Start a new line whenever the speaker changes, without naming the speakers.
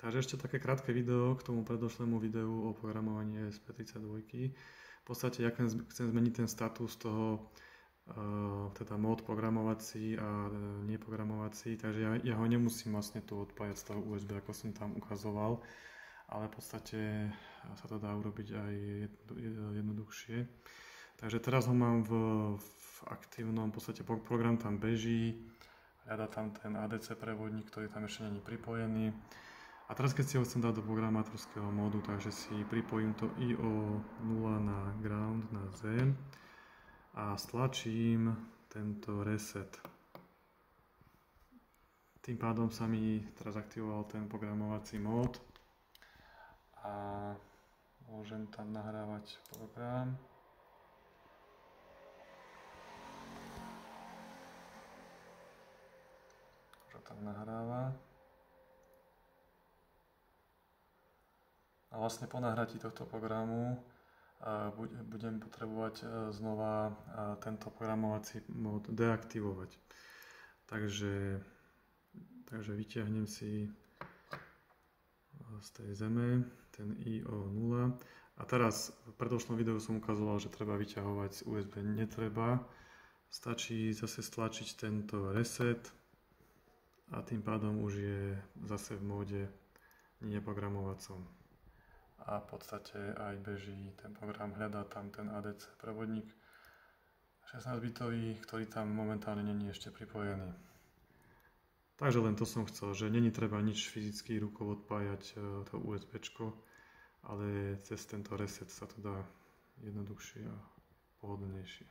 Takže ešte také krátke video k tomu predošlému videu o programovaní ESP32. V podstate ja chcem zmeniť ten status toho teda mód programovací a neprogramovací, takže ja ho nemusím vlastne tu odpájať z toho USB, ako som tam ukazoval, ale v podstate sa to dá urobiť aj jednoduchšie. Takže teraz ho mám v aktívnom, v podstate program tam beží, hľadá tam ten ADC prevodník, ktorý tam ešte není pripojený. A teraz keď si ho chcem dať do programátorského módu, takže si pripojím to IO0 na ground, na Z a stlačím tento reset. Tým pádom sa mi teraz aktivoval ten programovací mód a môžem tam nahrávať program. Už tam nahráva. A vlastne po nahratí tohto programu budem potrebovať znova tento programovací mód deaktivovať. Takže vyťahnem si z tej zeme ten IO0 a teraz v predošlom videu som ukazoval, že treba vyťahovať z USB. Netreba, stačí zase stlačiť tento reset a tým pádom už je zase v móde neprogramovacom. A v podstate aj beží ten program, hľadá tam ten ADC prevodník 16-bitový, ktorý tam momentálne není ešte pripojený. Takže len to som chcel, že není treba nič fyzicky rukou odpájať to USBčko, ale cez tento reset sa to dá jednoduchšie a pohodlnejšie.